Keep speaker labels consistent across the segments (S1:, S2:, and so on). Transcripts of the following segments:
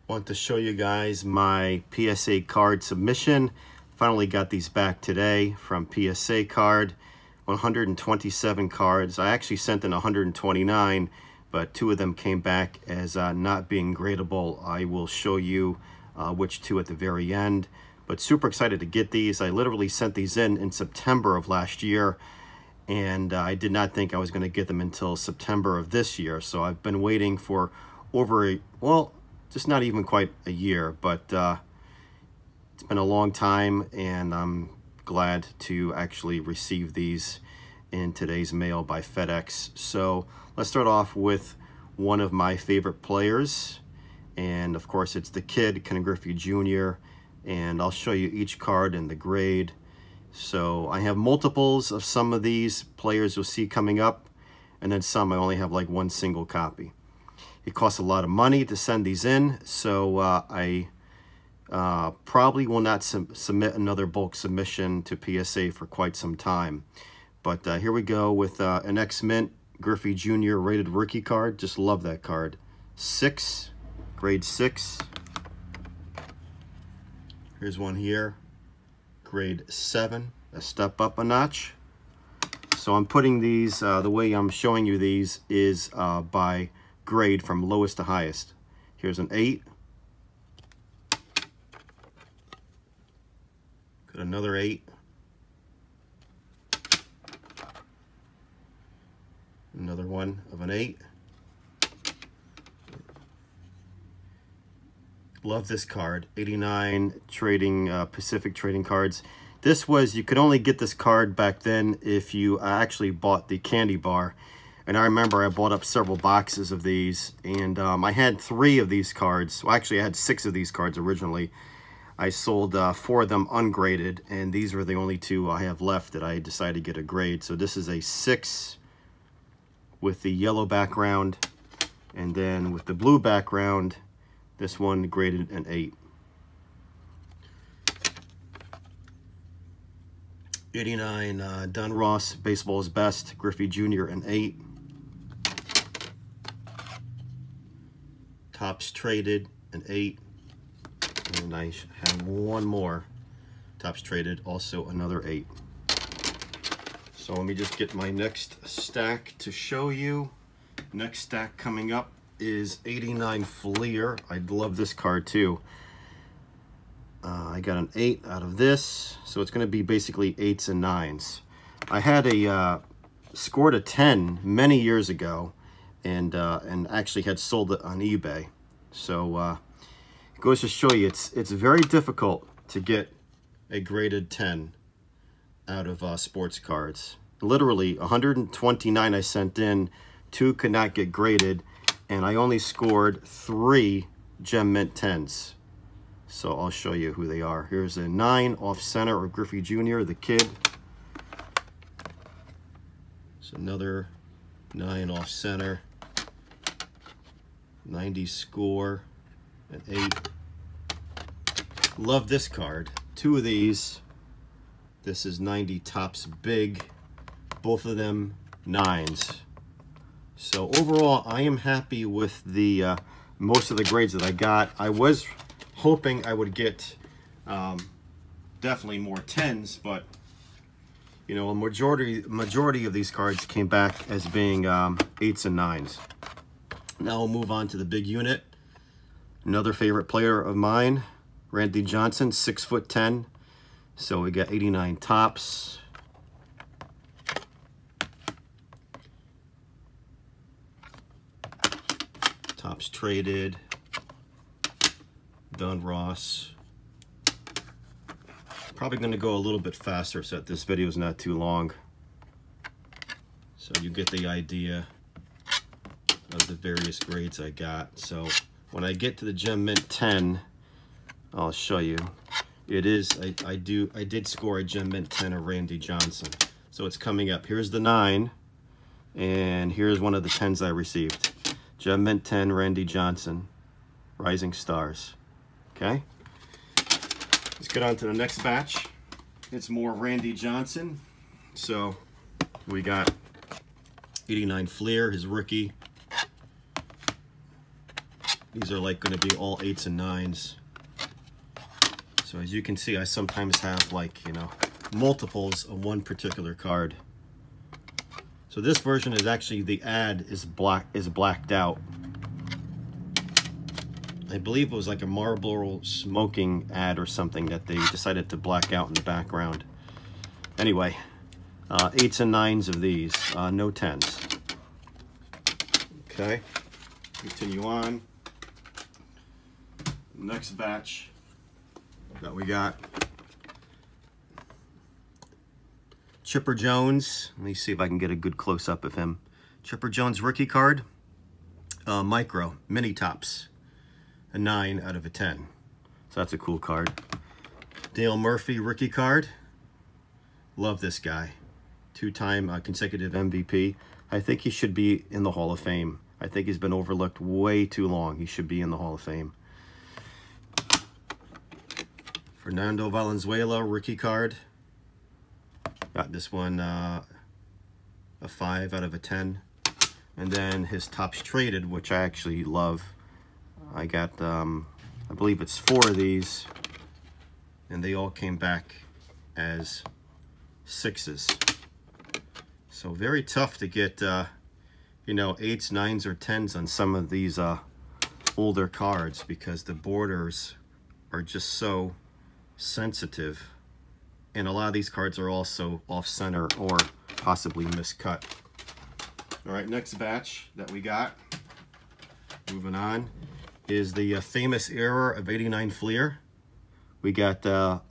S1: Want to show you guys my PSA card submission. Finally got these back today from PSA card. 127 cards. I actually sent in 129, but 2 of them came back as not being gradable. I will show you which 2 at the very end. But super excited to get these. I literally sent these in September of last year, and I did not think I was going to get them until September of this year. So I've been waiting for over just not even quite a year, but it's been a long time, and I'm glad to actually receive these in today's mail by FedEx. So let's start off with one of my favorite players, and of course it's the kid, Griffey Jr., and I'll show you each card and the grade. So I have multiples of some of these players you'll see coming up, and then some I only have like one single copy. It costs a lot of money to send these in, so I probably will not submit another bulk submission to PSA for quite some time. But here we go with an X-Mint Griffey Jr. rated rookie card. Just love that card. 6, grade 6. Here's one here, grade 7, a step up a notch. So I'm putting these, the way I'm showing you these is by grade from lowest to highest. Here's an 8. Got another 8. Another one of an 8. Love this card. 89 trading, Pacific trading cards. This was, you could only get this card back then if you actually bought the candy bar. And I remember I bought up several boxes of these, and I had 3 of these cards. Well, actually I had 6 of these cards originally. I sold 4 of them ungraded, and these were the only 2 I have left that I decided to get a grade. So this is a 6 with the yellow background, and then with the blue background, this one graded an 8. 89 Don Ross, Baseball's Best, Griffey Jr. an 8. Tops Traded an 8. And I have one more Tops Traded, also another 8. So let me just get my next stack to show you. Next stack coming up is 89 Fleer. I love this card too. I got an 8 out of this, so it's going to be basically 8s and 9s. I had scored a 10 many years ago, and actually had sold it on eBay. So it goes to show you it's very difficult to get a graded 10 out of sports cards. Literally 129 I sent in, 2 could not get graded, and I only scored 3 Gem Mint 10s. So I'll show you who they are. Here's a 9 off center of Griffey Jr., the kid. It's another 9 off center. 90 score, an 8. Love this card. 2 of these. This is 90 Tops Big. Both of them 9s. So overall, I am happy with the most of the grades that I got. I was hoping I would get definitely more 10s, but you know, a majority of these cards came back as being 8s and 9s. Now we'll move on to the big unit. Another favorite player of mine, Randy Johnson, 6'10". So we got 89 Tops. Tops Traded. Don Ross. Probably going to go a little bit faster so that this video is not too long, so you get the idea of the various grades I got. So when I get to the Gem Mint 10, I'll show you. It is, I did score a Gem Mint 10 of Randy Johnson. So it's coming up. Here's the 9, and here's one of the 10s I received. Gem Mint 10, Randy Johnson, Rising Stars. Okay, let's get on to the next batch. It's more Randy Johnson. So we got 89 Fleer, his rookie. These are like going to be all 8s and 9s. So as you can see, I sometimes have, like, you know, multiples of one particular card. So this version is actually, the ad is blacked out. I believe it was like a Marlboro smoking ad or something that they decided to black out in the background. Anyway, 8s and 9s of these, no 10s. Okay, continue on. Next batch that we got. Chipper Jones. Let me see if I can get a good close-up of him. Chipper Jones rookie card. Micro, mini tops. A 9 out of a 10. So that's a cool card. Dale Murphy rookie card. Love this guy. 2-time consecutive MVP. I think he should be in the Hall of Fame. I think he's been overlooked way too long. He should be in the Hall of Fame. Fernando Valenzuela rookie card. Got this one a 5 out of a 10. And then his tops traded, which I actually love. I got, I believe it's 4 of these, and they all came back as 6s. So very tough to get, you know, 8s, 9s, or 10s on some of these older cards, because the borders are just so sensitive. And a lot of these cards are also off-center or possibly miscut. All right, next batch that we got, moving on, is the famous error of 89 Fleer. We got Cal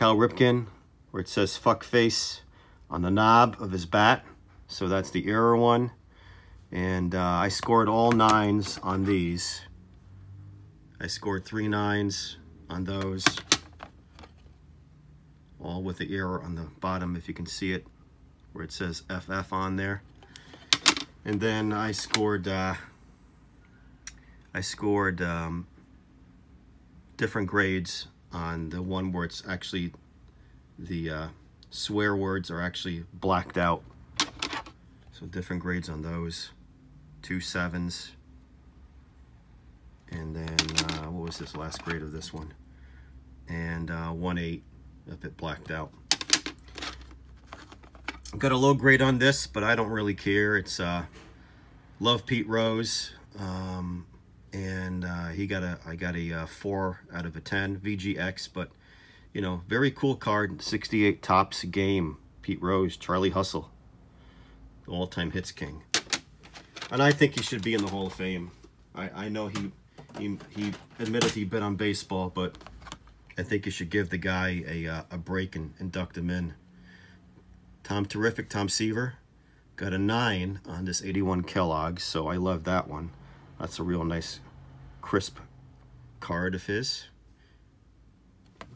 S1: Ripken, where it says fuck face on the knob of his bat. So that's the error one. And I scored all 9s on these. I scored 3 9s on those. All with the error on the bottom, if you can see it, where it says FF on there. And then I scored different grades on the one where it's actually the swear words are actually blacked out. So different grades on those. 2 7s. And then what was this last grade of this one? And 1 8 if it blacked out. I've got a low grade on this, but I don't really care. It's Love Pete Rose. And I got a 4 out of a 10 VGX, but you know, very cool card. 68 tops game. Pete Rose, Charlie Hustle, the all-time hits king, and I think he should be in the Hall of Fame. I know he admitted he'd been on baseball, but I think you should give the guy a break and induct him in. Tom Seaver got a 9 on this 81 Kellogg's, so I love that one. That's a real nice, crisp card of his.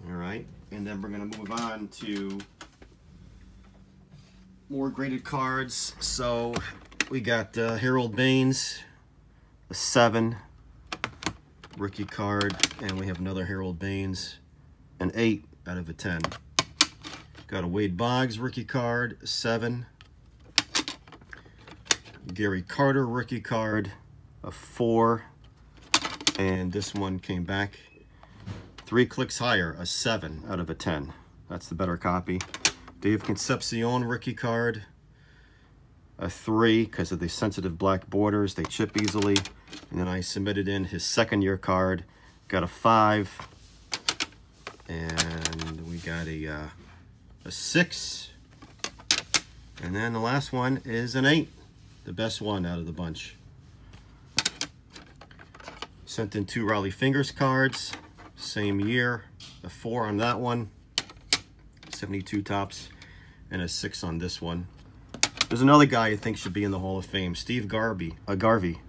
S1: All right, and then we're going to move on to more graded cards. So we got Harold Baines, a 7 rookie card, and we have another Harold Baines, an 8 out of a 10. Got a Wade Boggs rookie card, 7. Gary Carter rookie card, a 4. And this one came back 3 clicks higher, a 7 out of a 10. That's the better copy. Dave Concepcion rookie card, a 3 because of the sensitive black borders. They chip easily. And then I submitted in his second-year card, got a 5. And we got a 6. And then the last one is an 8, the best one out of the bunch. Sent in 2 Raleigh Fingers cards, same year, a 4 on that one, 72 tops, and a 6 on this one. There's another guy I think should be in the Hall of Fame, Steve Garvey,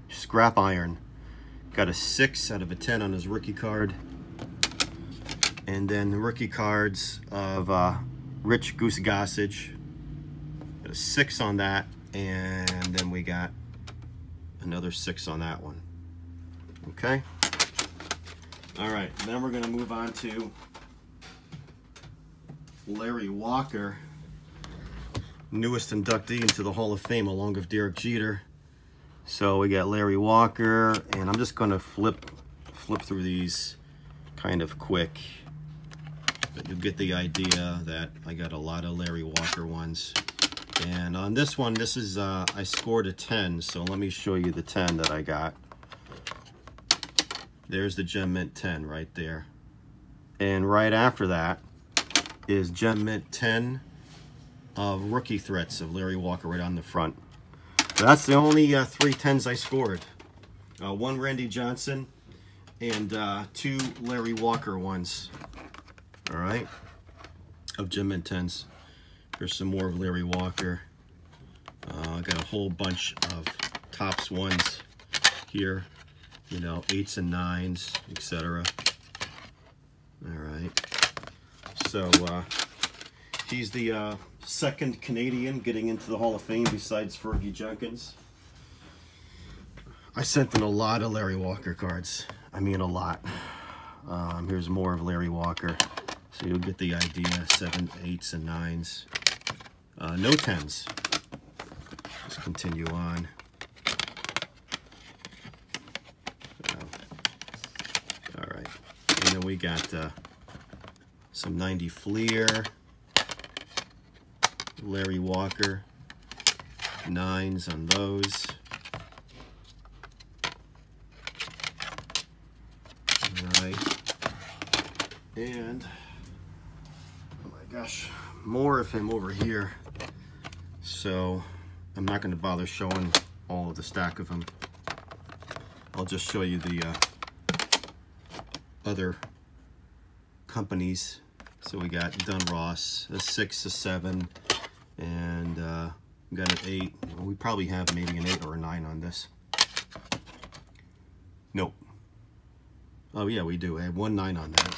S1: scrap iron. Got a 6 out of a 10 on his rookie card. And then the rookie cards of Rich Goose Gossage, got a 6 on that, and then we got another 6 on that one. Okay. All right, then we're going to move on to Larry Walker, newest inductee into the Hall of Fame along with Derek Jeter. So we got Larry Walker, and I'm just going to flip through these kind of quick. But you'll get the idea that I got a lot of Larry Walker ones. And on this one, this is, I scored a 10, so let me show you the 10 that I got. There's the Gem Mint 10 right there. And right after that is Gem Mint 10 of rookie threats of Larry Walker right on the front. So that's the only 3 10s I scored. 1 Randy Johnson and 2 Larry Walker ones. All right, of Gem Mint 10s. Here's some more of Larry Walker. I got a whole bunch of Topps ones here, you know, 8s and 9s, etc. All right. So he's the second Canadian getting into the Hall of Fame besides Fergie Jenkins. I sent in a lot of Larry Walker cards. I mean, a lot. Here's more of Larry Walker. So you'll get the idea, 7s, 8s, and 9s. No 10s. Let's continue on. All right. And then we got some 90 Fleer, Larry Walker, 9s on those. All right. And gosh, more of him over here. So I'm not going to bother showing all of the stack of them. I'll just show you the other companies. So we got Dunn Ross, a 6, a 7, and we got an 8. We probably have maybe an 8 or a 9 on this. Nope. Oh yeah, we do. I have 1 9 on that.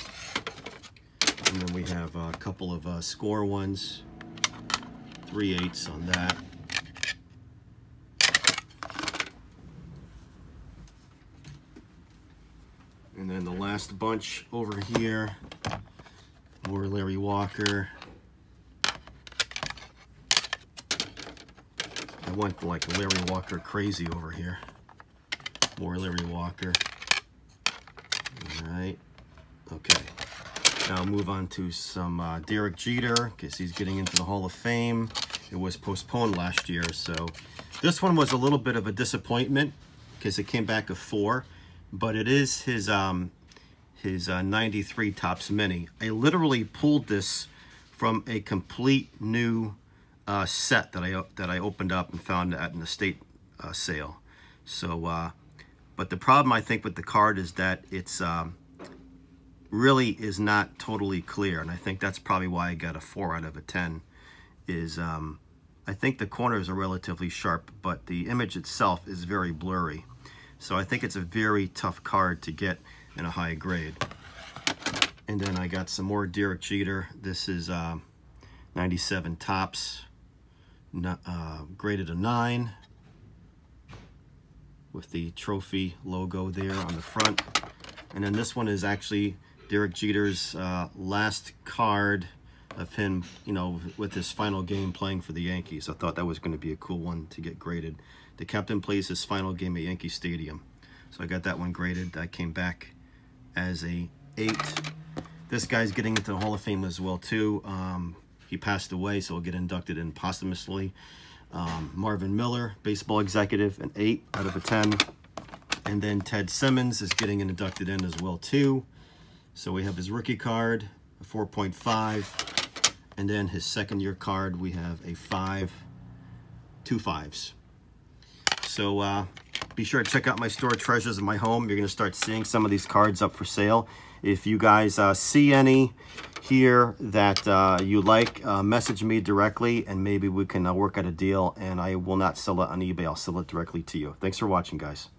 S1: And then we have a couple of score ones, 3 8s on that. And then the last bunch over here, more Larry Walker. I went like Larry Walker crazy over here. More Larry Walker. All right, okay. Now I'll move on to some Derek Jeter, because he's getting into the Hall of Fame. It was postponed last year, so this one was a little bit of a disappointment because it came back a 4, but it is his 93 Topps Mini. I literally pulled this from a complete new set that I opened up and found at an estate sale. So, but the problem I think with the card is that it's really is not totally clear, and I think that's probably why I got a 4 out of a 10. Is I think the corners are relatively sharp, but the image itself is very blurry. So I think it's a very tough card to get in a high grade. And then I got some more Derek Jeter. This is 97 Topps, graded a 9 with the trophy logo there on the front. And then this one is actually Derek Jeter's last card of him, you know, with his final game playing for the Yankees. I thought that was going to be a cool one to get graded. The captain plays his final game at Yankee Stadium. So I got that one graded. That came back as a 8. This guy's getting into the Hall of Fame as well too. He passed away, so he'll get inducted in posthumously. Marvin Miller, baseball executive, an 8 out of a 10. And then Ted Simmons is getting inducted in as well too. So we have his rookie card, a 4.5, and then his second-year card, we have a 5, 2 5s. So be sure to check out my store, Treasures of My Home. You're going to start seeing some of these cards up for sale. If you guys see any here that you like, message me directly, and maybe we can work out a deal, and I will not sell it on eBay. I'll sell it directly to you. Thanks for watching, guys.